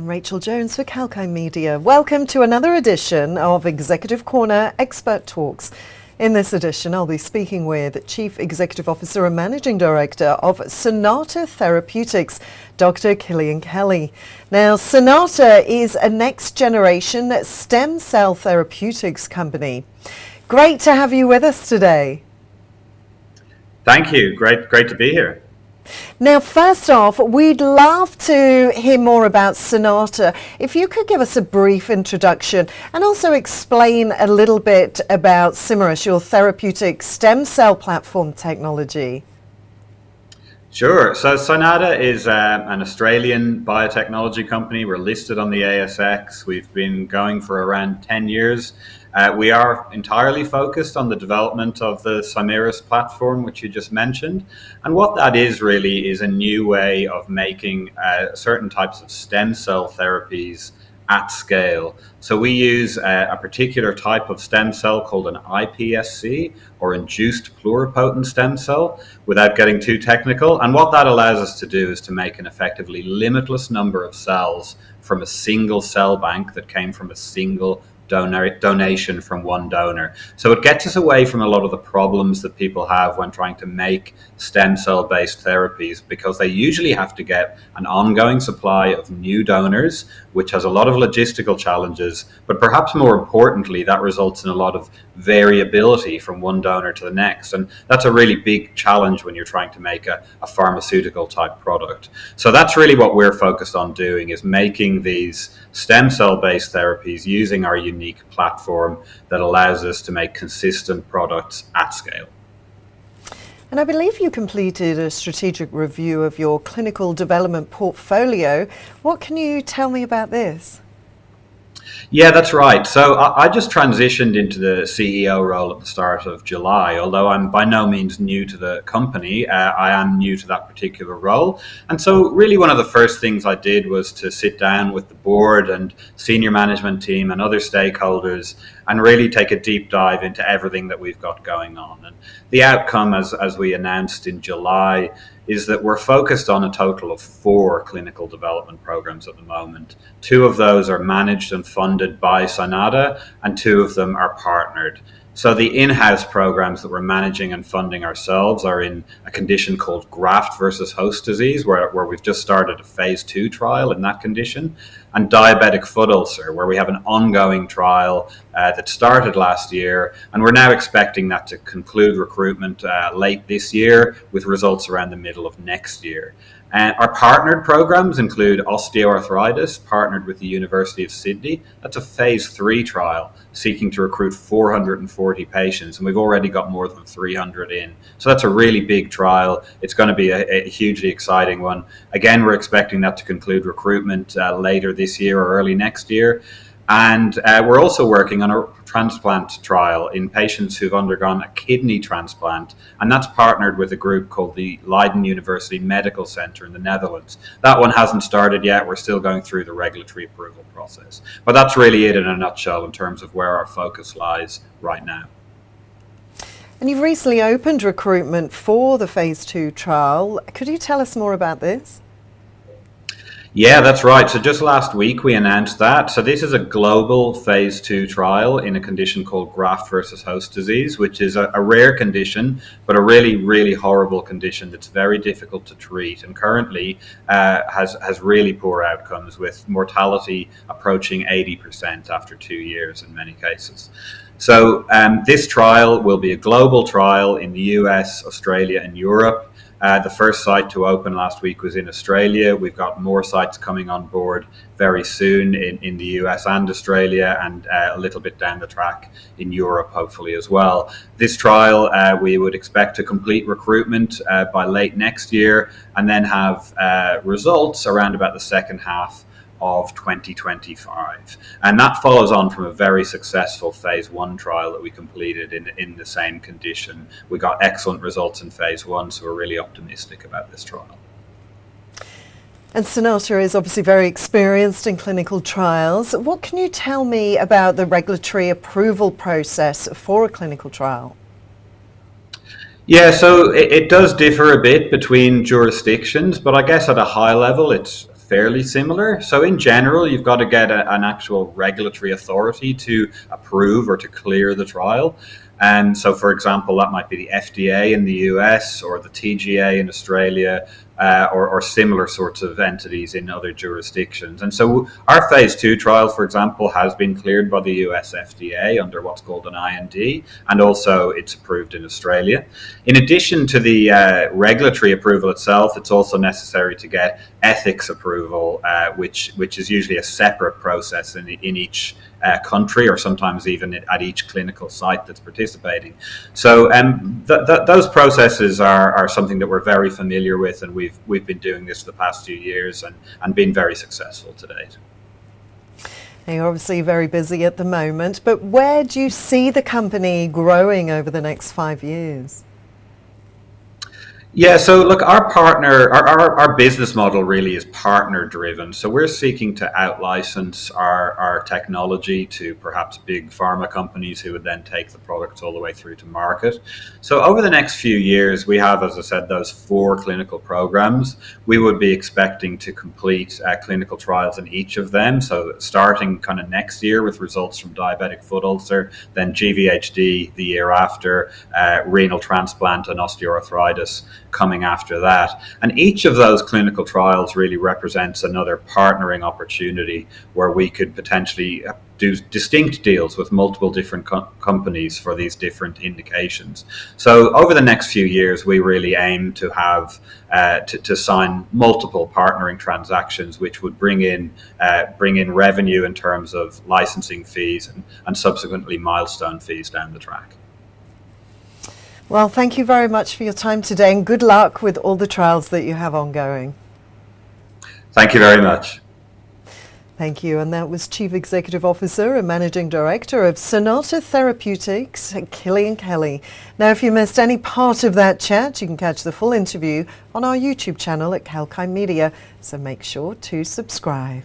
I'm Rachel Jones for Kalkine Media. Welcome to another edition of Executive Corner Expert Talks. In this edition, I'll be speaking with Chief Executive Officer and Managing Director of Cynata Therapeutics, Dr. Killian Kelly. Now, Cynata is a next-generation stem cell therapeutics company. Great to have you with us today. Thank you. Great to be here. Now, first off, we'd love to hear more about Cynata. If you could give us a brief introduction and also explain a little bit about Cymerus, your therapeutic stem cell platform technology. Sure. So Cynata is an Australian biotechnology company. We're listed on the ASX. We've been going for around 10 years. We are entirely focused on the development of the Cymerus platform, which you just mentioned. And what that is really is a new way of making certain types of stem cell therapies at scale. So we use a particular type of stem cell called an iPSC, or induced pluripotent stem cell, without getting too technical. And what that allows us to do is to make an effectively limitless number of cells from a single cell bank that came from a single donation from one donor. So it gets us away from a lot of the problems that people have when trying to make stem cell based therapies, because they usually have to get an ongoing supply of new donors, which has a lot of logistical challenges, but perhaps more importantly, that results in a lot of variability from one donor to the next. And that's a really big challenge when you're trying to make a pharmaceutical type product. So that's really what we're focused on doing, is making these stem cell based therapies using our unique platform that allows us to make consistent products at scale. And I believe you completed a strategic review of your clinical development portfolio. What can you tell me about this? Yeah, that's right. So I just transitioned into the CEO role at the start of July. Although I'm by no means new to the company, I am new to that particular role. And so really one of the first things I did was to sit down with the board and senior management team and other stakeholders and really take a deep dive into everything that we've got going on. And the outcome, as we announced in July, is that we're focused on a total of 4 clinical development programs at the moment. 2 of those are managed and funded by Cynata, and 2 of them are partnered. So the in-house programs that we're managing and funding ourselves are in a condition called graft versus host disease, where we've just started a phase 2 trial in that condition, and diabetic foot ulcer, where we have an ongoing trial that started last year, and we're now expecting that to conclude recruitment late this year, with results around the middle of next year. Our partnered programs include osteoarthritis, partnered with the University of Sydney. That's a phase 3 trial seeking to recruit 440 patients, and we've already got more than 300 in. So that's a really big trial. It's going to be a hugely exciting one. Again, we're expecting that to conclude recruitment later this year or early next year. And we're also working on a transplant trial in patients who've undergone a kidney transplant, and that's partnered with a group called the Leiden University Medical Center in the Netherlands. That one hasn't started yet. We're still going through the regulatory approval process. But that's really it in a nutshell in terms of where our focus lies right now. And you've recently opened recruitment for the phase 2 trial. Could you tell us more about this? Yeah, that's right. So just last week we announced that. So this is a global phase 2 trial in a condition called graft versus host disease, which is a rare condition, but a really, really horrible condition that's very difficult to treat, and currently has really poor outcomes, with mortality approaching 80% after 2 years in many cases. So this trial will be a global trial in the US, Australia, and Europe. The first site to open last week was in Australia. We've got more sites coming on board very soon in the US and Australia, and a little bit down the track in Europe, hopefully as well. This trial, we would expect to complete recruitment by late next year, and then have results around about the second half of 2025. And that follows on from a very successful phase 1 trial that we completed in the same condition. We got excellent results in phase 1, so we're really optimistic about this trial. And Cynata is obviously very experienced in clinical trials. What can you tell me about the regulatory approval process for a clinical trial? Yeah, so it does differ a bit between jurisdictions, but I guess at a high level, it's fairly similar. So in general, you've got to get an actual regulatory authority to approve or to clear the trial. And so, for example, that might be the FDA in the US or the TGA in Australia, or similar sorts of entities in other jurisdictions. And so our phase 2 trial, for example, has been cleared by the US FDA under what's called an IND, and also it's approved in Australia. In addition to the regulatory approval itself, it's also necessary to get ethics approval, which is usually a separate process in each country, or sometimes even at each clinical site that's participating. So those processes are something that we're very familiar with, and we've been doing this for the past few years and been very successful to date. Now, you're obviously very busy at the moment, but where do you see the company growing over the next 5 years? Yeah, so look, our business model really is partner driven. So we're seeking to out-license our technology to perhaps big pharma companies who would then take the products all the way through to market. So over the next few years, we have, as I said, those 4 clinical programs. We would be expecting to complete clinical trials in each of them. So starting kind of next year with results from diabetic foot ulcer, then GVHD the year after, renal transplant and osteoarthritis coming after that. And each of those clinical trials really represents another partnering opportunity where we could potentially do distinct deals with multiple different companies for these different indications. So over the next few years, we really aim to have to sign multiple partnering transactions, which would bring in revenue in terms of licensing fees and subsequently milestone fees down the track. Well, thank you very much for your time today, and good luck with all the trials that you have ongoing. Thank you very much. Thank you. And that was Chief Executive Officer and Managing Director of Cynata Therapeutics, Kalkine Kelly. Now, if you missed any part of that chat, you can catch the full interview on our YouTube channel at Kalkine Media, so make sure to subscribe.